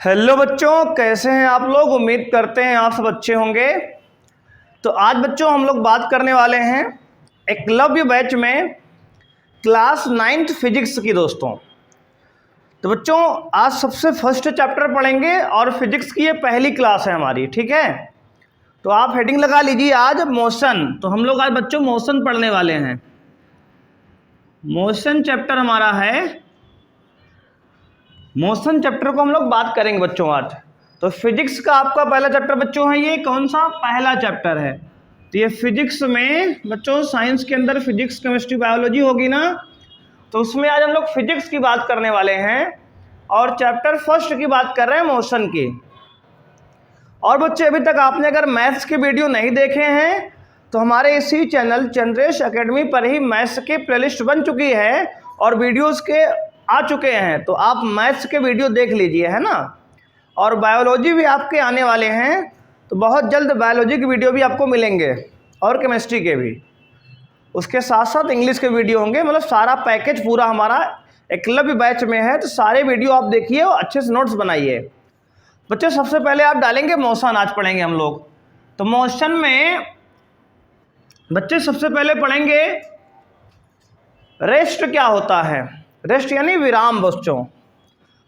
Hello बच्चों, कैसे हैं आप लोग। उम्मीद करते हैं आप सब अच्छे होंगे। तो आज बच्चों हम लोग बात करने वाले हैं एकलव्य बैच में क्लास 9th फिजिक्स की। दोस्तों तो बच्चों आज सबसे फर्स्ट चैप्टर पढ़ेंगे और फिजिक्स की ये पहली क्लास है हमारी, ठीक है। तो आप हेडिंग लगा लीजिए आज मोशन। तो हम लोग आज बच्चों मोशन पढ़ने वाले हैं। मोशन चैप्टर हमारा है, मोशन चैप्टर को हम लोग बात करेंगे बच्चों आज। तो फिजिक्स का आपका पहला चैप्टर बच्चों है, ये कौन सा पहला चैप्टर है। तो ये फिजिक्स में बच्चों, साइंस के अंदर फिजिक्स केमिस्ट्री बायोलॉजी होगी ना, तो उसमें आज हम लोग फिजिक्स की बात करने वाले हैं और चैप्टर फर्स्ट की बात कर रहे हैं मोशन की। और बच्चे अभी तक आपने अगर मैथ्स के वीडियो नहीं देखे हैं तो हमारे इसी चैनल चंद्रेश एकेडमी पर ही मैथ्स की प्लेलिस्ट बन चुकी है और वीडियोस के आ चुके हैं, तो आप मैथ्स के वीडियो देख लीजिए, है ना। और बायोलॉजी भी आपके आने वाले हैं, तो बहुत जल्द बायोलॉजी के वीडियो भी आपको मिलेंगे और केमिस्ट्री के भी। उसके साथ साथ इंग्लिश के वीडियो होंगे। मतलब सारा पैकेज पूरा हमारा एकलव्य बैच में है, तो सारे वीडियो आप देखिए और अच्छे से नोट्स बनाइए। बच्चे सबसे पहले आप डालेंगे मोशन, आज पढ़ेंगे हम लोग। तो मोशन में बच्चे सबसे पहले पढ़ेंगे रेस्ट क्या होता है। रेस्ट यानी विराम बच्चों।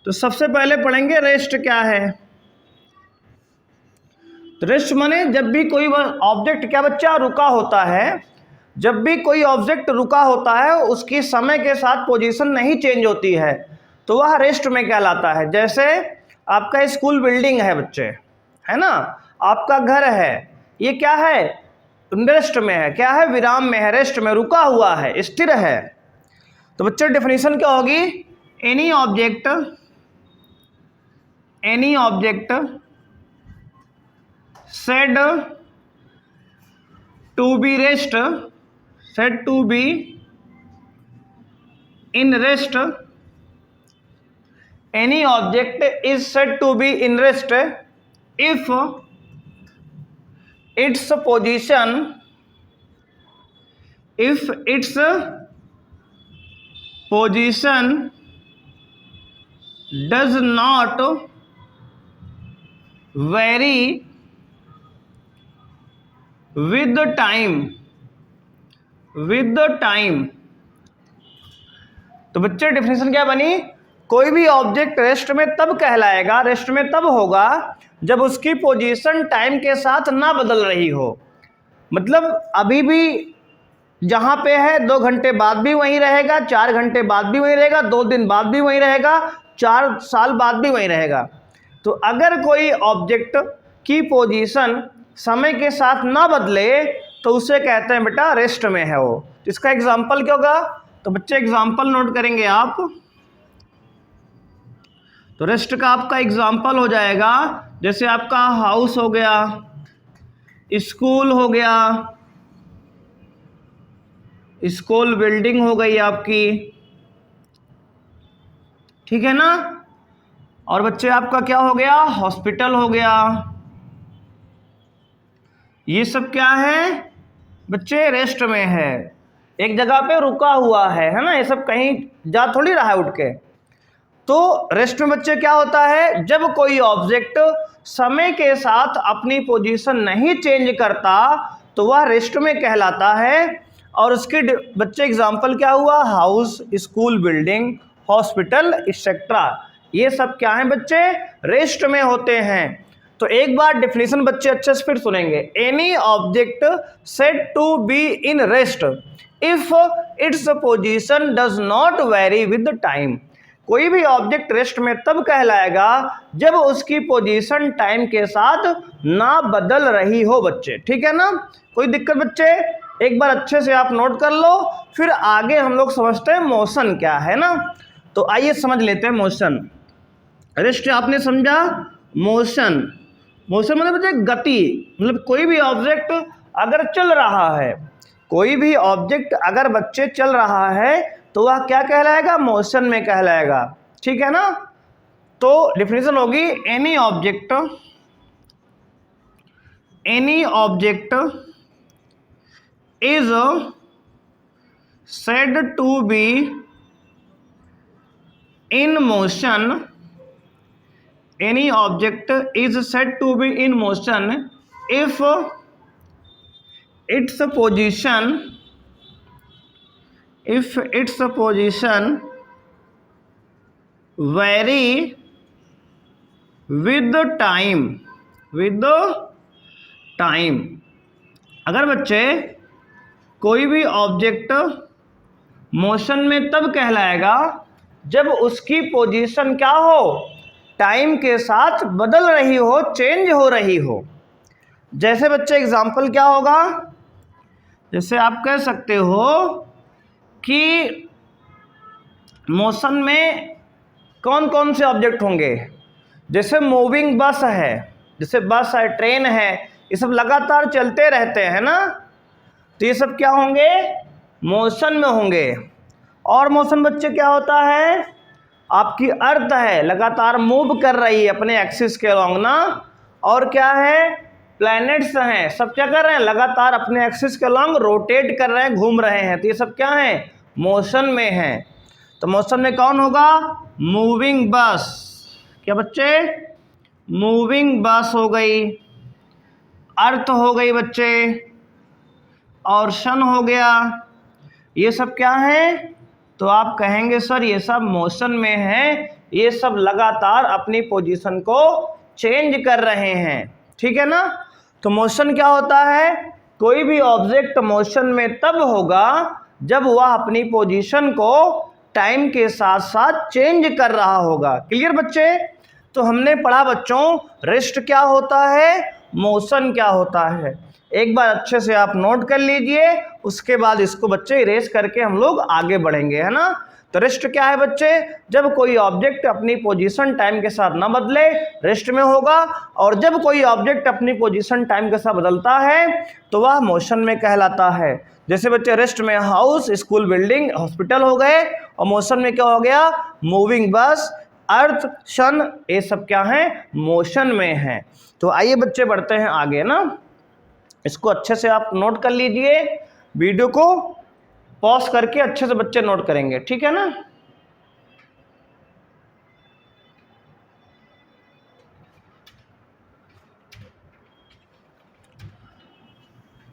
तो सबसे पहले पढ़ेंगे रेस्ट क्या है। तो रेस्ट माने जब भी कोई ऑब्जेक्ट क्या बच्चा रुका होता है, जब भी कोई ऑब्जेक्ट रुका होता है उसकी समय के साथ पोजीशन नहीं चेंज होती है तो वह रेस्ट में कहलाता है। जैसे आपका स्कूल बिल्डिंग है बच्चे, है ना, आपका घर है, ये क्या है, रेस्ट में है। क्या है, विराम में है, रेस्ट में, रुका हुआ है, स्थिर है। तो बच्चे डेफिनेशन क्या होगी, any object said to be rest, said to be in rest, any object is said to be in rest if its position does not vary with the time। तो बच्चे डेफिनेशन क्या बनी, कोई भी ऑब्जेक्ट रेस्ट में तब कहलाएगा, rest में तब होगा जब उसकी पोजीशन टाइम के साथ ना बदल रही हो। मतलब अभी भी जहां पे है 2 घंटे बाद भी वहीं रहेगा, 4 घंटे बाद भी वहीं रहेगा, 2 दिन बाद भी वहीं रहेगा, 4 साल बाद भी वहीं रहेगा। तो अगर कोई ऑब्जेक्ट की पोजीशन समय के साथ ना बदले तो उसे कहते हैं बेटा रेस्ट में है वो। इसका एग्जाम्पल क्या होगा, तो बच्चे एग्जाम्पल नोट करेंगे आप। तो रेस्ट का आपका एग्जाम्पल हो जाएगा, जैसे आपका हाउस हो गया, स्कूल हो गया, स्कूल बिल्डिंग हो गई आपकी, ठीक है ना। और बच्चे आपका क्या हो गया, हॉस्पिटल हो गया। ये सब क्या है बच्चे, रेस्ट में है, एक जगह पे रुका हुआ है ना। ये सब कहीं जा थोड़ी रहा है उठ के। तो रेस्ट में बच्चे क्या होता है, जब कोई ऑब्जेक्ट समय के साथ अपनी पोजीशन नहीं चेंज करता तो वह रेस्ट में कहलाता है। और उसके बच्चे एग्जाम्पल क्या हुआ, house, school building, hospital etcetera, ये सब क्या है बच्चे, रेस्ट में होते हैं। तो एक बार डेफिनेशन बच्चे अच्छे से फिर सुनेंगे, any object said to be in rest if its position does not vary with time. कोई भी ऑब्जेक्ट रेस्ट में तब कहलाएगा जब उसकी पोजीशन टाइम के साथ ना बदल रही हो बच्चे, ठीक है ना। कोई दिक्कत बच्चे, एक बार अच्छे से आप नोट कर लो, फिर आगे हम लोग समझते हैं मोशन क्या है ना। तो आइए समझ लेते हैं मोशन। रेस्ट आपने समझा, मोशन, मोशन मतलब बच्चे गति। मतलब कोई भी ऑब्जेक्ट अगर चल रहा है, कोई भी ऑब्जेक्ट अगर बच्चे चल रहा है तो वह क्या कहलाएगा, मोशन में कहलाएगा, ठीक है ना। तो डेफिनेशन होगी, any object is said to be in any object is said to be in motion if its position vary with the time अगर बच्चे कोई भी ऑब्जेक्ट मोशन में तब कहलाएगा जब उसकी पोजीशन क्या हो, टाइम के साथ बदल रही हो, चेंज हो रही हो। जैसे बच्चे एग्जाम्पल क्या होगा, जैसे आप कह सकते हो कि मोशन में कौन कौन से ऑब्जेक्ट होंगे। जैसे मूविंग बस है, जैसे बस है, ट्रेन है, ये सब लगातार चलते रहते हैं ना, तो ये सब क्या होंगे, मोशन में होंगे। और मोशन बच्चे क्या होता है, आपकी अर्थ है, लगातार मूव कर रही है अपने एक्सिस के अलॉन्ग ना। और क्या है, प्लैनेट्स हैं, सब क्या कर रहे हैं, लगातार अपने एक्सिस के अलॉन्ग रोटेट कर रहे हैं, घूम रहे हैं, तो ये सब क्या है, मोशन में है। तो मोशन में कौन होगा, मूविंग बस। क्या बच्चे, मूविंग बस हो गई, अर्थ हो गई बच्चे, और सन हो गया, ये सब क्या है, तो आप कहेंगे सर ये सब मोशन में है, ये सब लगातार अपनी पोजीशन को चेंज कर रहे हैं, ठीक है ना। तो मोशन क्या होता है, कोई भी ऑब्जेक्ट मोशन में तब होगा जब वह अपनी पोजीशन को टाइम के साथ साथ चेंज कर रहा होगा। क्लियर बच्चे। तो हमने पढ़ा बच्चों रेस्ट क्या होता है, मोशन क्या होता है। एक बार अच्छे से आप नोट कर लीजिए, उसके बाद इसको बच्चे इरेज करके हम लोग आगे बढ़ेंगे, है ना। तो रेस्ट क्या है बच्चे, जब कोई ऑब्जेक्ट अपनी पोजीशन टाइम के साथ ना बदले, रेस्ट में होगा। और जब कोई ऑब्जेक्ट अपनी पोजीशन टाइम के साथ बदलता है तो वह मोशन में कहलाता है। जैसे बच्चे रेस्ट में हाउस, स्कूल, बिल्डिंग, हॉस्पिटल हो गए, और मोशन में क्या हो गया, मूविंग बस, अर्थ, सन, ये सब क्या है, मोशन में है। तो आइए बच्चे बढ़ते हैं आगे ना, इसको अच्छे से आप नोट कर लीजिए, वीडियो को पॉज करके अच्छे से बच्चे नोट करेंगे, ठीक है ना।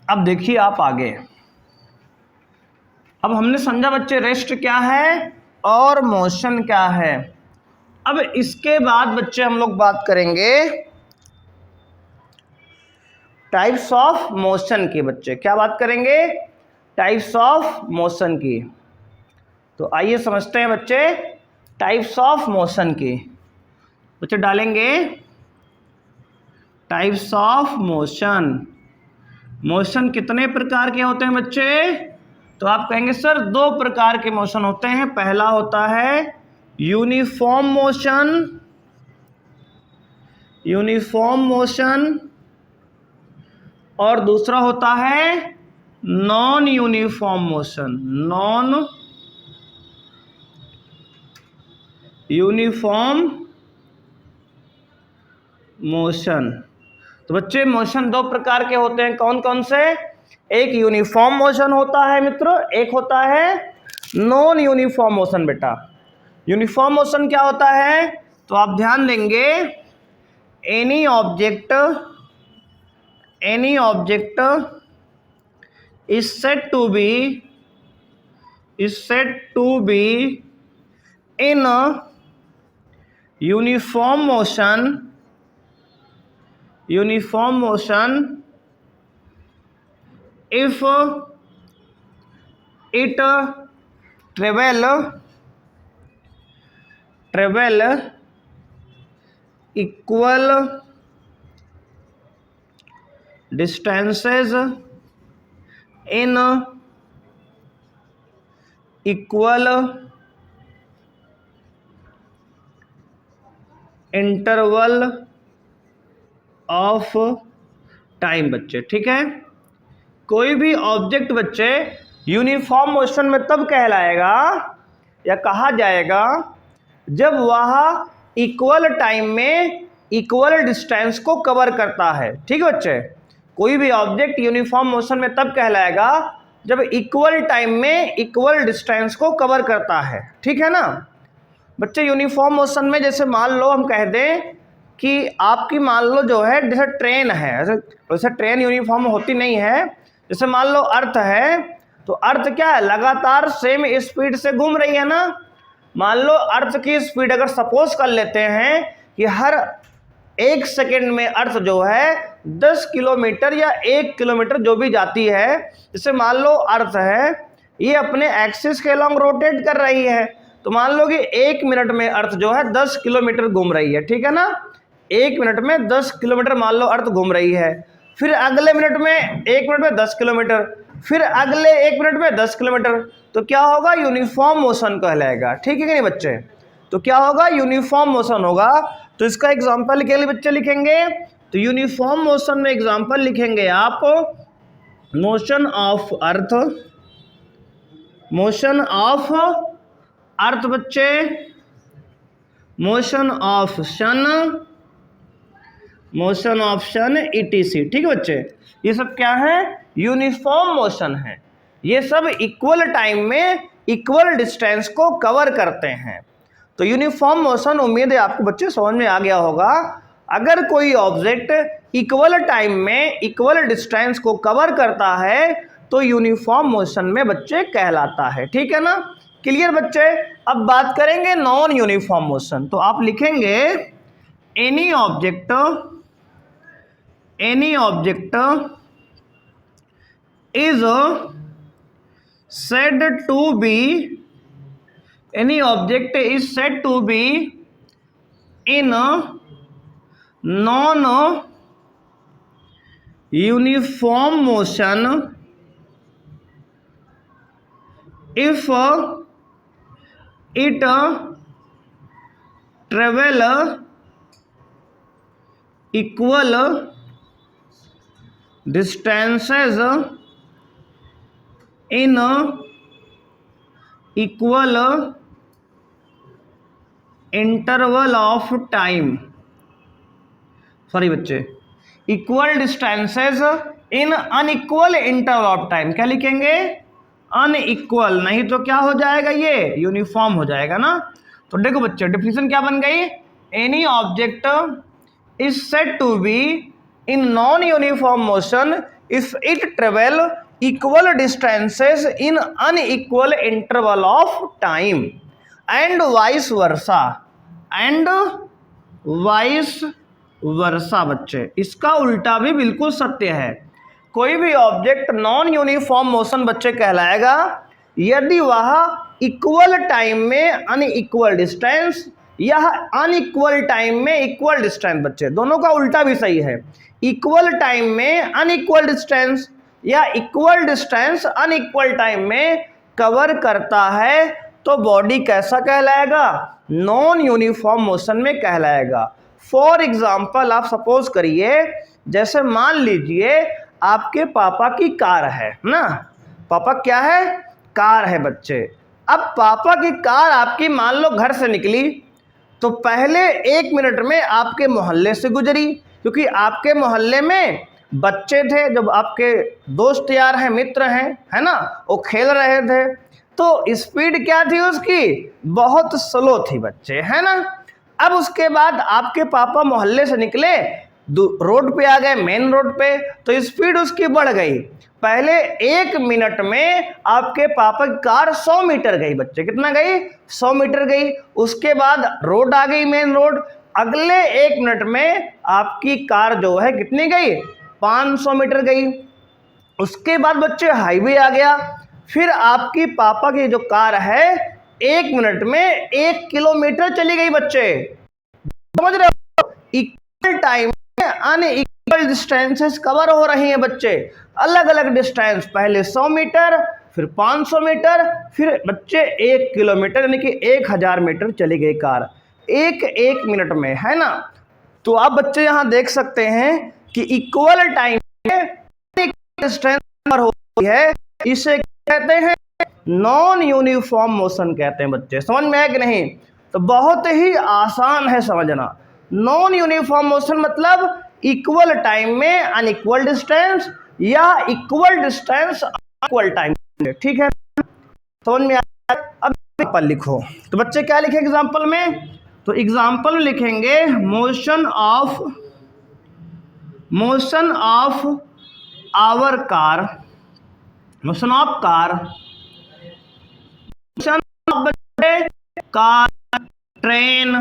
अब देखिए आप आगे, अब हमने समझा बच्चे रेस्ट क्या है और मोशन क्या है। अब इसके बाद बच्चे हम लोग बात करेंगे टाइप्स ऑफ मोशन की। बच्चे क्या बात करेंगे, टाइप्स ऑफ मोशन की। तो आइए समझते हैं बच्चे टाइप्स ऑफ मोशन की। बच्चे डालेंगे टाइप्स ऑफ मोशन। मोशन कितने प्रकार के होते हैं बच्चे, तो आप कहेंगे सर 2 प्रकार के मोशन होते हैं। पहला होता है यूनिफॉर्म मोशन, यूनिफॉर्म मोशन, और दूसरा होता है non uniform motion, non uniform motion. तो बच्चे मोशन 2 प्रकार के होते हैं, कौन कौन से, एक यूनिफॉर्म मोशन होता है मित्रों, एक होता है नॉन यूनिफॉर्म मोशन। बेटा यूनिफॉर्म मोशन क्या होता है, तो आप ध्यान देंगे, any object is said to be in a uniform motion if it travel equal distances in equal interval of time. बच्चे ठीक है, कोई भी ऑब्जेक्ट बच्चे यूनिफॉर्म मोशन में तब कहलाएगा या कहा जाएगा जब वह इक्वल टाइम में इक्वल डिस्टेंस को कवर करता है। ठीक है बच्चे, कोई भी ऑब्जेक्ट यूनिफॉर्म मोशन में तब कहलाएगा जब इक्वल टाइम में इक्वल डिस्टेंस को कवर करता है। ठीक है ना बच्चे, यूनिफॉर्म मोशन में जैसे मान लो हम कह दें कि आपकी मान लो जो है जैसे ट्रेन है, वैसे ट्रेन यूनिफॉर्म होती नहीं है। जैसे मान लो अर्थ है, तो अर्थ क्या है, लगातार सेम स्पीड से घूम रही है ना। मान लो अर्थ की स्पीड अगर सपोज कर लेते हैं कि हर 1 सेकेंड में अर्थ जो है 10 किलोमीटर या 1 किलोमीटर जो भी जाती है। जैसे मान लो अर्थ है, ये अपने एक्सिस के लॉन्ग रोटेट कर रही है, तो मान लो कि 1 मिनट में अर्थ जो है 10 किलोमीटर घूम रही है, ठीक है ना। 1 मिनट में 10 किलोमीटर मान लो अर्थ घूम रही है। फिर अगले मिनट में 1 मिनट में 10 किलोमीटर, फिर अगले 1 मिनट में 10 किलोमीटर, तो क्या होगा, यूनिफॉर्म मोशन कहलाएगा, ठीक है कि नहीं बच्चे। तो क्या होगा, यूनिफॉर्म मोशन होगा। तो इसका एग्जांपल के लिए बच्चे लिखेंगे, तो यूनिफॉर्म मोशन में एग्जांपल लिखेंगे आप, motion of earth, motion of earth बच्चे, motion of sun, motion of sun ETC, ठीक है बच्चे। ये सब क्या है, यूनिफॉर्म मोशन है। ये सब इक्वल टाइम में इक्वल डिस्टेंस को कवर करते हैं। तो यूनिफॉर्म मोशन, उम्मीद है आपको बच्चे समझ में आ गया होगा। अगर कोई ऑब्जेक्ट इक्वल टाइम में इक्वल डिस्टेंस को कवर करता है तो यूनिफॉर्म मोशन में बच्चे कहलाता है, ठीक है ना। क्लियर बच्चे। अब बात करेंगे नॉन यूनिफॉर्म मोशन। तो आप लिखेंगे any object is said to be, any object is said to be in non uniform motion if it travel equal distances in equal interval of time, sorry बच्चे, equal distances in unequal interval of time. क्या लिखेंगे, unequal, नहीं तो क्या हो जाएगा, ये uniform हो जाएगा ना। तो देखो बच्चे, डेफिनेशन क्या बन गई, any object is said to be in non uniform motion if it travel equal distances in unequal interval of time and vice versa, and vice versa बच्चे। इसका उल्टा भी बिल्कुल सत्य है। कोई भी ऑब्जेक्ट नॉन यूनिफॉर्म मोशन बच्चे कहलाएगा यदि वह इक्वल टाइम में अनइक्वल डिस्टेंस या अनइक्वल टाइम में इक्वल डिस्टेंस, बच्चे दोनों का उल्टा भी सही है। इक्वल टाइम में अनइक्वल डिस्टेंस या इक्वल डिस्टेंस अनइक्वल टाइम में कवर करता है तो बॉडी कैसा कहलाएगा, नॉन यूनिफॉर्म मोशन में कहलाएगा। फॉर एग्जाम्पल आप सपोज करिए, जैसे मान लीजिए आपके पापा की कार है ना, पापा क्या है, कार है बच्चे। अब पापा की कार आपकी मान लो घर से निकली तो पहले 1 मिनट में आपके मोहल्ले से गुजरी, क्योंकि आपके मोहल्ले में बच्चे थे, जब आपके दोस्त यार हैं, मित्र हैं, है ना, वो खेल रहे थे, तो स्पीड क्या थी उसकी, बहुत स्लो थी बच्चे, है ना। अब उसके बाद आपके पापा मोहल्ले से निकले, रोड पे आ गए, मेन रोड पे, तो स्पीड उसकी बढ़ गई। पहले 1 मिनट में आपके पापा की कार 100 मीटर गई बच्चे, कितना गई, 100 मीटर गई। उसके बाद रोड आ गई, मेन रोड, अगले 1 मिनट में आपकी कार जो है कितनी गई, 500 मीटर गई। उसके बाद बच्चे हाईवे आ गया, फिर आपकी पापा की जो कार है 1 मिनट में 1 किलोमीटर चली गई बच्चे, समझ रहे हो। इक्वल टाइम में अनइक्वल डिस्टेंसेस कवर हो रही हैं बच्चे, अलग अलग डिस्टेंस, पहले 100 मीटर, फिर 500 मीटर, फिर बच्चे 1 किलोमीटर, यानी कि 1000 मीटर चली गई कार 1 मिनट में, है ना। तो आप बच्चे यहाँ देख सकते हैं कि इक्वल टाइम में डिस्टेंस कवर हो रही है, इसे कहते हैं नॉन यूनिफॉर्म मोशन कहते हैं बच्चे। समझ में आया कि नहीं, तो बहुत ही आसान है समझना। नॉन यूनिफॉर्म मोशन मतलब इक्वल टाइम में अनइक्वल डिस्टेंस या इक्वल डिस्टेंस अनइक्वल टाइम, ठीक है, समझ में आया। अब एग्जाम्पल लिखो, तो बच्चे क्या लिखे एग्जाम्पल में, तो एग्जाम्पल लिखेंगे motion of our car, motion of car, motion of बच्चे कार, ट्रेन,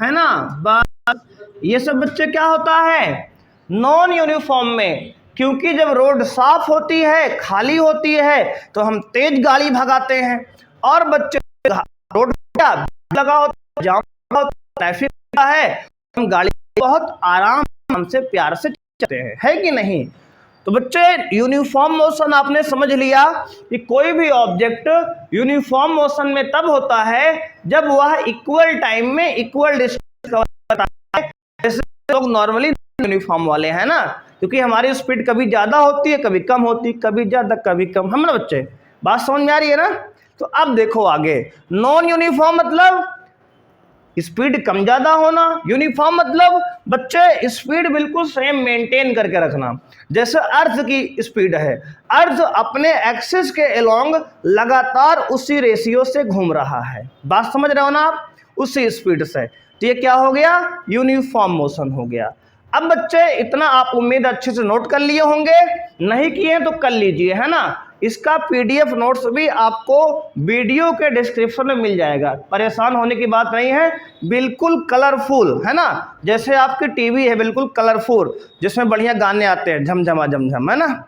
है ना, बस, ये सब बच्चे क्या होता है नॉन यूनिफॉर्म में, क्योंकि जब रोड साफ होती है, खाली होती है, तो हम तेज गाड़ी भगाते हैं, और बच्चे रोड लगा होता है, जाम ट्रैफिक है, हम गाड़ी बहुत आराम से प्यार से चलते हैं, है कि नहीं। तो बच्चे यूनिफॉर्म मोशन आपने समझ लिया कि कोई भी ऑब्जेक्ट यूनिफॉर्म मोशन में तब होता है जब वह इक्वल टाइम में इक्वल डिस्टेंस कवर करता है। जैसे लोग नॉर्मली यूनिफॉर्म वाले हैं ना, क्योंकि हमारी स्पीड कभी ज्यादा होती है, कभी कम होती है, कभी ज्यादा कभी कम, हम ना बच्चे, बात समझ में आ रही है ना। तो अब देखो आगे, नॉन यूनिफॉर्म मतलब स्पीड कम ज्यादा होना, यूनिफॉर्म मतलब बच्चे स्पीड बिल्कुल सेम मेंटेन करके रखना। जैसे अर्थ की स्पीड है, अर्थ अपने एक्सिस के अलोंग लगातार उसी रेशियो से घूम रहा है, बात समझ रहे हो ना आप, उसी स्पीड से, तो ये क्या हो गया यूनिफॉर्म मोशन हो गया। अब बच्चे इतना आप उम्मीद अच्छे से नोट कर लिए होंगे, नहीं किए तो कर लीजिए, है ना। इसका पीडीएफ नोट्स भी आपको वीडियो के डिस्क्रिप्शन में मिल जाएगा, परेशान होने की बात नहीं है, बिल्कुल कलरफुल, है ना, जैसे आपकी टीवी है बिल्कुल कलरफुल, जिसमें बढ़िया गाने आते हैं झमझमा झमझम, है ना,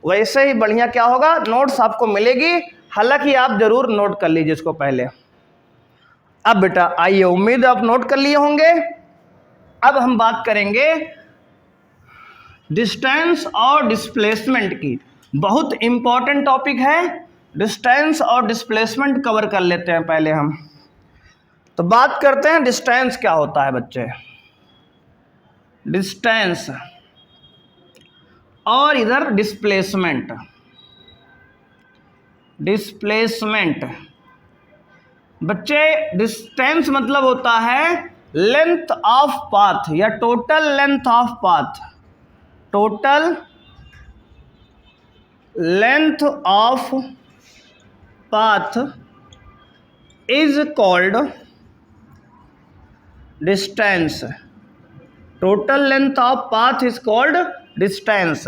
वैसे ही बढ़िया क्या होगा नोट्स आपको मिलेगी। हालांकि आप जरूर नोट कर लीजिए इसको पहले। अब बेटा आइए, उम्मीद आप नोट कर लिए होंगे। अब हम बात करेंगे डिस्टेंस और डिस्प्लेसमेंट की, बहुत इंपॉर्टेंट टॉपिक है, डिस्टेंस और डिस्प्लेसमेंट कवर कर लेते हैं पहले हम। तो बात करते हैं डिस्टेंस क्या होता है बच्चे, डिस्टेंस और इधर डिस्प्लेसमेंट। डिस्प्लेसमेंट बच्चे, डिस्टेंस मतलब होता है लेंथ ऑफ पाथ या total length of path, total length of path is called distance, total length of path is called distance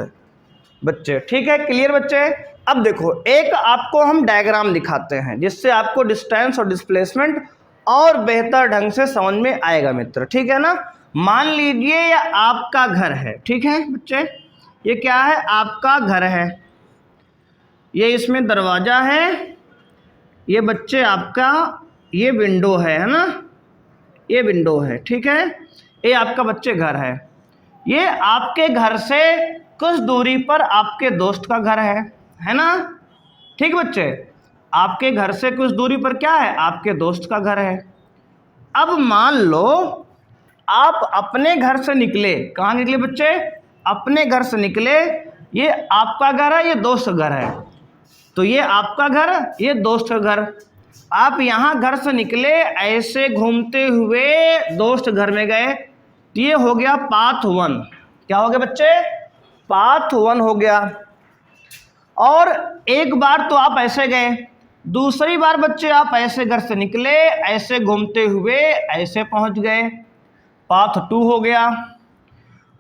बच्चे, ठीक है, क्लियर बच्चे। अब देखो एक आपको हम डायग्राम दिखाते हैं जिससे आपको डिस्टेंस और डिस्प्लेसमेंट और बेहतर ढंग से समझ में आएगा मित्र, ठीक है ना। मान लीजिए ये आपका घर है, ठीक है बच्चे, ये क्या है आपका घर है, ये इसमें दरवाजा है, ये बच्चे आपका ये विंडो है ना, ये विंडो है, ठीक है, ये आपका बच्चे घर है। ये आपके घर से कुछ दूरी पर आपके दोस्त का घर है ना, ठीक बच्चे, आपके घर से कुछ दूरी पर क्या है आपके दोस्त का घर है। अब मान लो आप अपने घर से निकले, कहाँ निकले बच्चे, अपने घर से निकले, ये आपका घर है, ये दोस्त का घर है, तो ये आपका घर, ये दोस्त का घर, आप यहाँ घर से निकले, ऐसे घूमते हुए दोस्त घर में गए, तो ये हो गया पाथ 1, क्या हो गया बच्चे, पाथ 1 हो गया। और एक बार तो आप ऐसे गए, दूसरी बार बच्चे आप ऐसे घर से निकले, ऐसे घूमते हुए ऐसे पहुंच गए, पाथ 2 हो गया।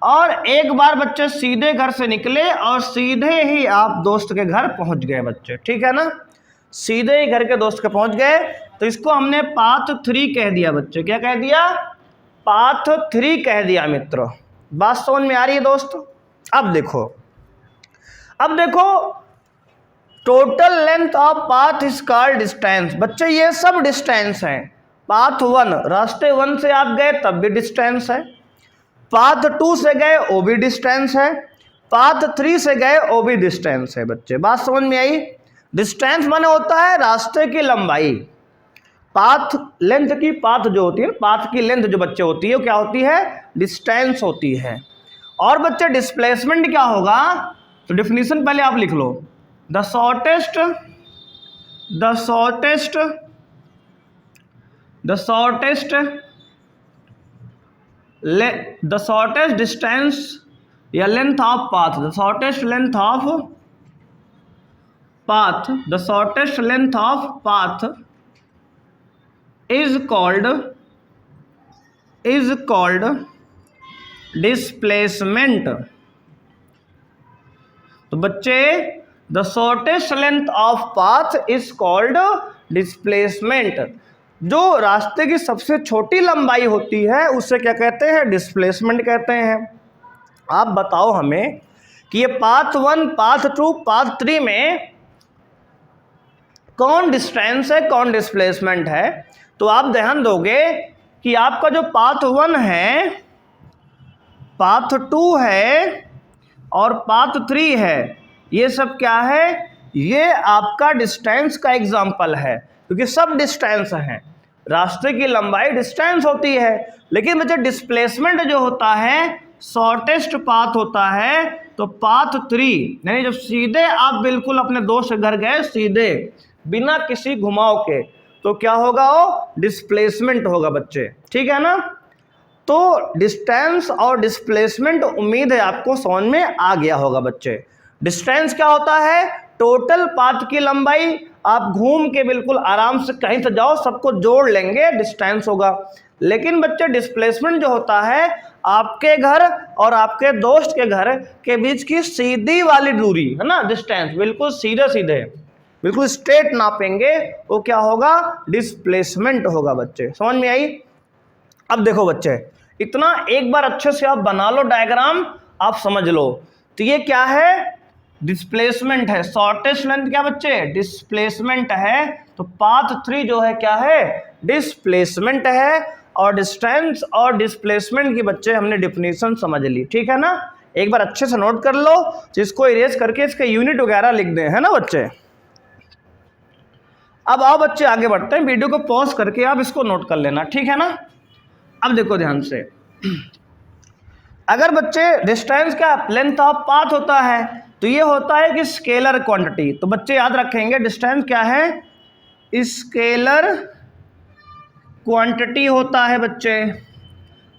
और एक बार बच्चे सीधे घर से निकले और सीधे ही आप दोस्त के घर पहुंच गए बच्चे, ठीक है ना, सीधे ही घर के दोस्त के पहुंच गए, तो इसको हमने पाथ 3 कह दिया बच्चे, क्या कह दिया, पाथ 3 कह दिया मित्रों, बात समझ में आ रही है दोस्तों। अब देखो total length of path is called distance, बच्चे ये सब डिस्टेंस है। पाथ 1 रास्ते 1 से आप गए तब भी डिस्टेंस है, पाथ 2 से गए वो भी डिस्टेंस है, पाथ 3 से गए वो भी डिस्टेंस है बच्चे, बात समझ में आई। डिस्टेंस माने होता है रास्ते की लंबाई, पाथ लेंथ की, पाथ जो होती है पाथ की लेंथ जो बच्चे होती है वो क्या होती है डिस्टेंस होती है। और बच्चे डिस्प्लेसमेंट क्या होगा, तो डेफिनेशन पहले आप लिख लो, द शॉर्टेस्ट डिस्टेंस या length of path, the shortest length of path is called is called displacement. तो बच्चे the shortest length of path is called displacement. जो रास्ते की सबसे छोटी लंबाई होती है उसे क्या कहते हैं? डिस्प्लेसमेंट कहते हैं। आप बताओ हमें कि ये पाथ 1, पाथ 2, पाथ 3 में कौन डिस्टेंस है, कौन डिस्प्लेसमेंट है? तो आप ध्यान दोगे कि आपका जो पाथ 1 है, पाथ 2 है और पाथ 3 है, ये सब क्या है? ये आपका डिस्टेंस का एग्जाम्पल है, क्योंकि सब डिस्टेंस हैं। रास्ते की लंबाई डिस्टेंस होती है, लेकिन बच्चे डिस्प्लेसमेंट जो होता है शॉर्टेस्ट पाथ होता है। तो पाथ 3 यानी जब सीधे आप बिल्कुल अपने दोस्त के घर गए सीधे बिना किसी घुमाव के, तो क्या होगा? वो डिस्प्लेसमेंट होगा बच्चे, ठीक है ना? तो डिस्टेंस और डिस्प्लेसमेंट उम्मीद है आपको समझ में आ गया होगा बच्चे। डिस्टेंस क्या होता है? टोटल पाथ की लंबाई। आप घूम के बिल्कुल आराम से कहीं से जाओ, सबको जोड़ लेंगे, डिस्टेंस होगा। लेकिन बच्चे डिस्प्लेसमेंट जो होता है आपके घर और आपके दोस्त के घर के बीच की सीधी वाली दूरी है ना, डिस्टेंस, बिल्कुल सीधे सीधे बिल्कुल स्ट्रेट नापेंगे, वो क्या होगा? डिस्प्लेसमेंट होगा बच्चे। समझ में आई? अब देखो बच्चे, इतना एक बार अच्छे से आप बना लो डायग्राम, आप समझ लो। तो ये क्या है? डिस्प्लेसमेंट है। शॉर्टेस्ट लेंथ क्या बच्चे? डिस्प्लेसमेंट है। तो पाथ 3 जो है क्या है? डिस्प्लेसमेंट है। और डिस्टेंस और डिस्प्लेसमेंट की बच्चे हमने डिफिनीशन समझ ली, ठीक है ना? एक बार अच्छे से नोट कर लो, जिसको इरेज करके इसके यूनिट वगैरह लिख दें, है ना बच्चे? अब आओ बच्चे आगे बढ़ते हैं, वीडियो को पॉज करके आप इसको नोट कर लेना, ठीक है ना? अब देखो ध्यान से, अगर बच्चे डिस्टेंस का लेंथ ऑफ पाथ होता है तो ये होता है कि स्केलर क्वांटिटी। तो बच्चे याद रखेंगे डिस्टेंस क्या है? स्केलर क्वांटिटी होता है बच्चे।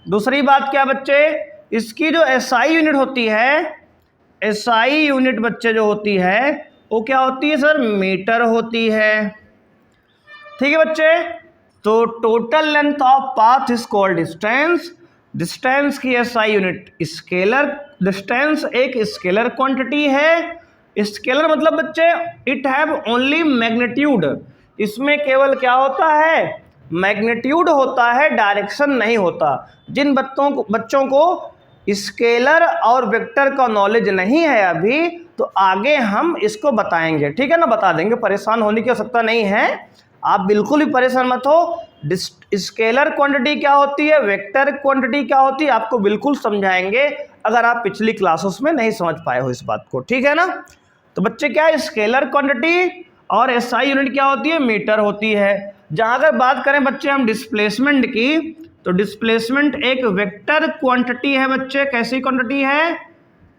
दूसरी बात क्या बच्चे? इसकी जो एसआई यूनिट होती है, एसआई यूनिट बच्चे जो होती है वो क्या होती है सर? मीटर होती है, ठीक है बच्चे? तो total length of path is called distance. Distance की एसआई यूनिट स्केलर, डिस्टेंस एक स्केलर क्वांटिटी है। स्केलर मतलब बच्चे इट हैव ओनली मैग्नीट्यूड, इसमें केवल क्या होता है? मैग्नीट्यूड होता है, डायरेक्शन नहीं होता। जिन बच्चों को स्केलर और वेक्टर का नॉलेज नहीं है अभी, तो आगे हम इसको बताएंगे, ठीक है ना? बता देंगे, परेशान होने की आवश्यकता नहीं है, आप बिल्कुल भी परेशान मत हो। स्केलर क्वांटिटी क्या होती है, वेक्टर क्वांटिटी क्या होती है, आपको बिल्कुल समझाएंगे अगर आप पिछली क्लासेस में नहीं समझ पाए हो इस बात को, ठीक है ना? तो बच्चे क्या है? स्केलर क्वांटिटी और एसआई यूनिट क्या होती है? मीटर होती है। जहां अगर बात करें बच्चे हम डिस्प्लेसमेंट की, तो डिस्प्लेसमेंट एक वेक्टर क्वांटिटी है बच्चे। कैसी क्वांटिटी है?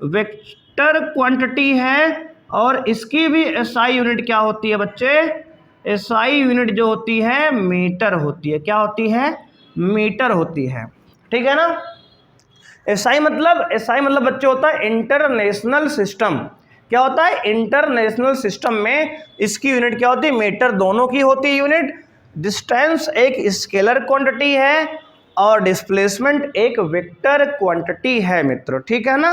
वेक्टर क्वांटिटी है। और इसकी भी एसआई यूनिट क्या होती है बच्चे? एसआई यूनिट जो होती है मीटर होती है। क्या होती है? मीटर होती है, ठीक है ना? एसआई मतलब बच्चे होता है इंटरनेशनल सिस्टम। क्या होता है? इंटरनेशनल सिस्टम में इसकी यूनिट क्या होती है? मीटर। दोनों की होती है यूनिट। डिस्टेंस एक स्केलर क्वांटिटी है और डिस्प्लेसमेंट एक वेक्टर क्वांटिटी है मित्रों, ठीक है ना?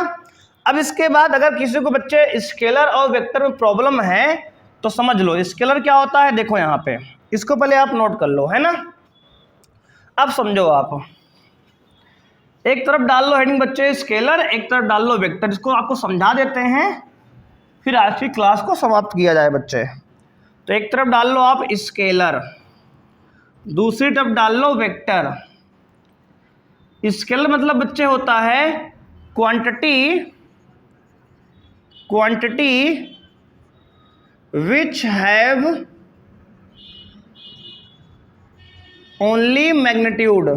अब इसके बाद अगर किसी को बच्चे स्केलर और वेक्टर में प्रॉब्लम है तो समझ लो स्केलर क्या होता है। देखो यहाँ पे, इसको पहले आप नोट कर लो, है ना? अब समझो, आप एक तरफ डाल लो हेडिंग बच्चे स्केलर, एक तरफ डाल लो वेक्टर। इसको आपको समझा देते हैं, फिर आज की क्लास को समाप्त किया जाए बच्चे। तो एक तरफ डाल लो आप स्केलर, दूसरी तरफ डाल लो वेक्टर। स्केलर मतलब बच्चे होता है quantity which have only magnitude,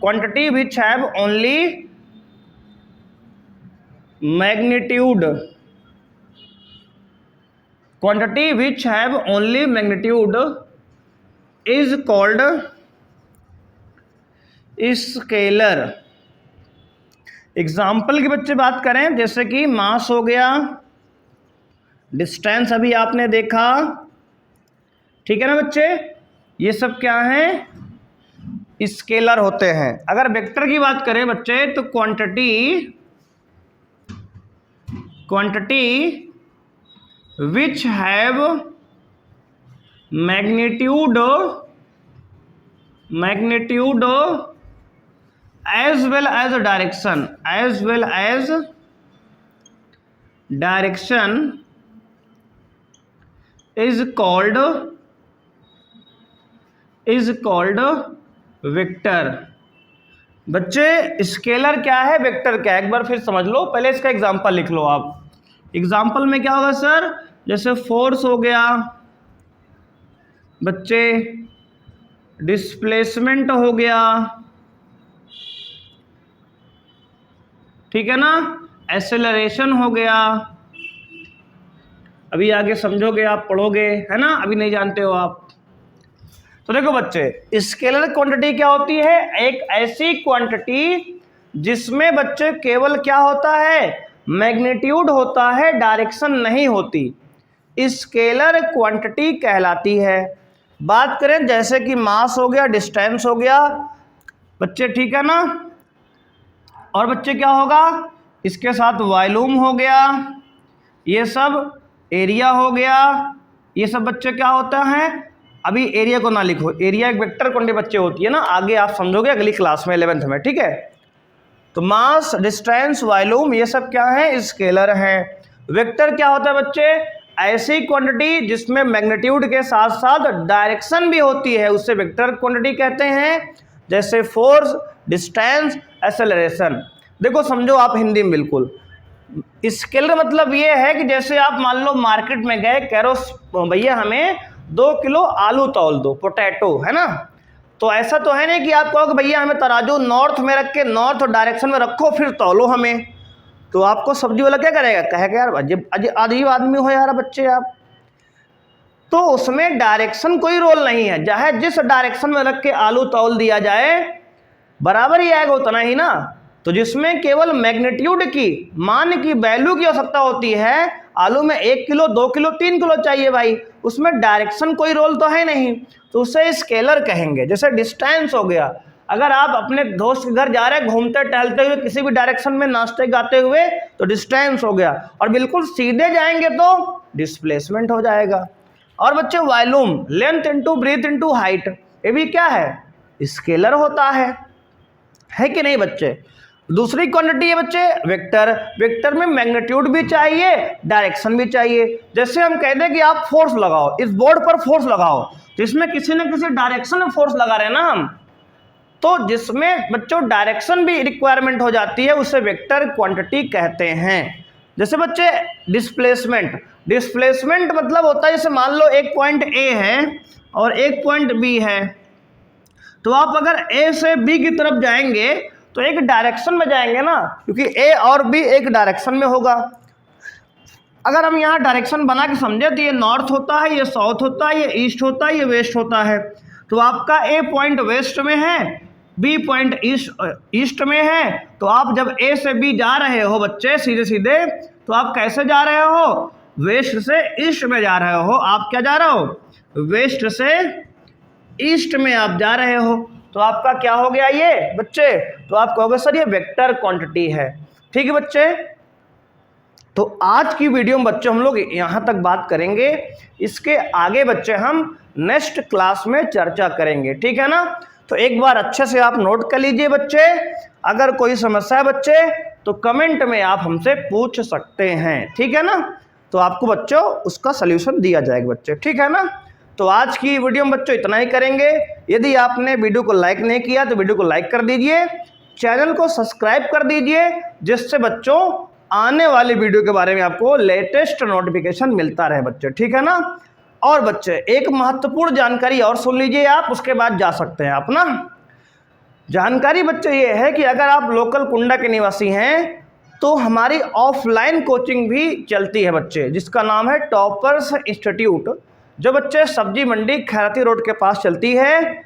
quantity which have only magnitude, quantity which have only magnitude is called scalar. Example की बच्चे बात करें, जैसे कि मास हो गया, डिस्टेंस अभी आपने देखा, ठीक है ना बच्चे? ये सब क्या है? स्केलर होते हैं। अगर वेक्टर की बात करें बच्चे तो quantity which have magnitude as well as direction is called vector. बच्चे स्केलर क्या है, वेक्टर क्या है, एक बार फिर समझ लो। पहले इसका एग्जांपल लिख लो आप। एग्जांपल में क्या होगा सर, जैसे फोर्स हो गया बच्चे, डिस्प्लेसमेंट हो गया, ठीक है ना, एक्सेलरेशन हो गया। अभी आगे समझोगे आप, पढ़ोगे, है ना, अभी नहीं जानते हो आप। तो देखो बच्चे, स्केलर क्वांटिटी क्या होती है, एक ऐसी क्वांटिटी जिसमें बच्चे केवल क्या होता है, मैग्नीट्यूड होता है, डायरेक्शन नहीं होती, स्केलर क्वांटिटी कहलाती है। बात करें जैसे कि मास हो गया, डिस्टेंस हो गया बच्चे, ठीक है ना, और बच्चे क्या होगा, इसके साथ वॉल्यूम हो गया, ये सब एरिया हो गया, ये सब बच्चे क्या होता है। अभी एरिया को ना लिखो, एरिया एक वेक्टर क्वांटिटी बच्चे होती है ना, आगे आप समझोगे अगली क्लास में 11th में, ठीक है। तो मास, डिस्टेंस, वॉल्यूम ये सब क्या है, स्केलर है। वेक्टर क्या होता है बच्चे, ऐसी क्वांटिटी जिसमें मैग्नीट्यूड के साथ साथ डायरेक्शन भी होती है, उससे वेक्टर क्वांटिटी कहते हैं। जैसे फोर्स, डिस्टेंस, एक्सेलरेशन। देखो समझो आप हिंदी में बिल्कुल, स्केलर मतलब ये है कि जैसे आप मान लो मार्केट में गए, कह रहे भैया हमें 2 किलो आलू तौल दो, पोटैटो, है ना। तो ऐसा तो है नहीं कि आप कहो कि भैया हमें तराजू नॉर्थ में रख के, नॉर्थ डायरेक्शन में रखो फिर तौलो हमें। तो आपको सब्जी वाला क्या करेगा, कहेगा यार अजीब आदमी हो यार बच्चे आप। तो उसमें डायरेक्शन कोई रोल नहीं है, चाहे जिस डायरेक्शन में रख के आलू तौल दिया जाए बराबर ही आएगा, उतना ही ना। तो जिसमें केवल मैग्नीट्यूड की, मान की, वैल्यू की आवश्यकता होती है, आलू में 1 किलो, 2 किलो, 3 किलो चाहिए भाई, उसमें डायरेक्शन कोई रोल तो है नहीं, तो उसे स्केलर कहेंगे। जैसे डिस्टेंस हो गया, अगर आप अपने दोस्त के घर जा रहे हैं घूमते टहलते हुए किसी भी डायरेक्शन में, नाचते गाते हुए, तो डिस्टेंस हो गया, और बिल्कुल सीधे जाएंगे तो डिस्प्लेसमेंट हो जाएगा। और बच्चे volume, length into breadth into height, ये भी क्या है, स्केलर होता है कि नहीं बच्चे। दूसरी क्वांटिटी है बच्चे वेक्टर। वेक्टर में मैग्नीट्यूड भी चाहिए, डायरेक्शन भी चाहिए। जैसे हम कहते हैं कि आप फोर्स लगाओ, इस बोर्ड पर फोर्स लगाओ, तो इसमें किसी न किसी डायरेक्शन में फोर्स लगा रहे हैं ना हम, तो जिसमें बच्चों डायरेक्शन भी रिक्वायरमेंट हो जाती है, उसे वेक्टर क्वांटिटी कहते हैं। जैसे बच्चे डिस्प्लेसमेंट मतलब होता है, जैसे मान लो एक पॉइंट ए है और एक पॉइंट बी है, तो आप अगर ए से बी की तरफ जाएंगे तो एक डायरेक्शन में जाएंगे ना, क्योंकि ए और बी एक डायरेक्शन में होगा। अगर हम यहाँ डायरेक्शन बना के समझे तो ये नॉर्थ होता है, ये साउथ होता है, ये ईस्ट होता है, ये वेस्ट होता है। तो आपका ए पॉइंट वेस्ट में है, बी पॉइंट ईस्ट में है, तो आप जब ए से बी जा रहे हो बच्चे सीधे सीधे, तो आप कैसे जा रहे हो, वेस्ट से ईस्ट में जा रहे हो। आप क्या जा रहे हो, वेस्ट से ईस्ट में आप जा रहे हो, तो आपका क्या हो गया ये बच्चे, तो आप कहोगे सर ये वेक्टर क्वांटिटी है, ठीक है बच्चे। तो आज की वीडियो में बच्चे हम लोग यहाँ तक बात करेंगे, इसके आगे बच्चे हम नेक्स्ट क्लास में चर्चा करेंगे, ठीक है ना। तो एक बार अच्छे से आप नोट कर लीजिए बच्चे, अगर कोई समस्या है बच्चे तो कमेंट में आप हमसे पूछ सकते हैं, ठीक है ना। तो आपको बच्चों उसका सल्यूशन दिया जाएगा बच्चे, ठीक है ना। तो आज की वीडियो में बच्चों इतना ही करेंगे। यदि आपने वीडियो को लाइक नहीं किया तो वीडियो को लाइक कर दीजिए, चैनल को सब्सक्राइब कर दीजिए, जिससे बच्चों आने वाली वीडियो के बारे में आपको लेटेस्ट नोटिफिकेशन मिलता रहे बच्चे, ठीक है ना। और बच्चे एक महत्वपूर्ण जानकारी और सुन लीजिए आप, उसके बाद जा सकते हैं आप ना। जानकारी बच्चे ये है कि अगर आप लोकल कुंडा के निवासी हैं तो हमारी ऑफलाइन कोचिंग भी चलती है बच्चे, जिसका नाम है टॉपर्स इंस्टीट्यूट, जो बच्चे सब्जी मंडी खैराती रोड के पास चलती है।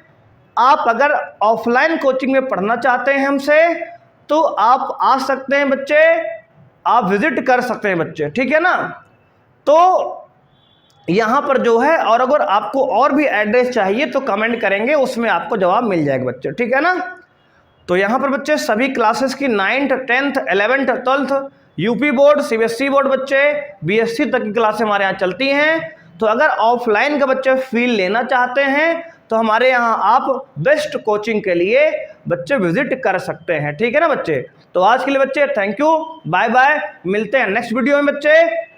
आप अगर ऑफलाइन कोचिंग में पढ़ना चाहते हैं हमसे तो आप आ सकते हैं बच्चे, आप विजिट कर सकते हैं बच्चे, ठीक है ना। तो यहाँ पर जो है, और अगर आपको और भी एड्रेस चाहिए तो कमेंट करेंगे, उसमें आपको जवाब मिल जाएगा बच्चे, ठीक है ना। तो यहाँ पर बच्चे सभी क्लासेस की 9th 10th 11th 12th UP board CBSE board बच्चे बीएससी तक की क्लासें हमारे यहाँ चलती हैं। तो अगर ऑफलाइन का बच्चे फील लेना चाहते हैं तो हमारे यहाँ आप बेस्ट कोचिंग के लिए बच्चे विजिट कर सकते हैं, ठीक है ना बच्चे। तो आज के लिए बच्चे थैंक यू, बाय बाय, मिलते हैं नेक्स्ट वीडियो में बच्चे।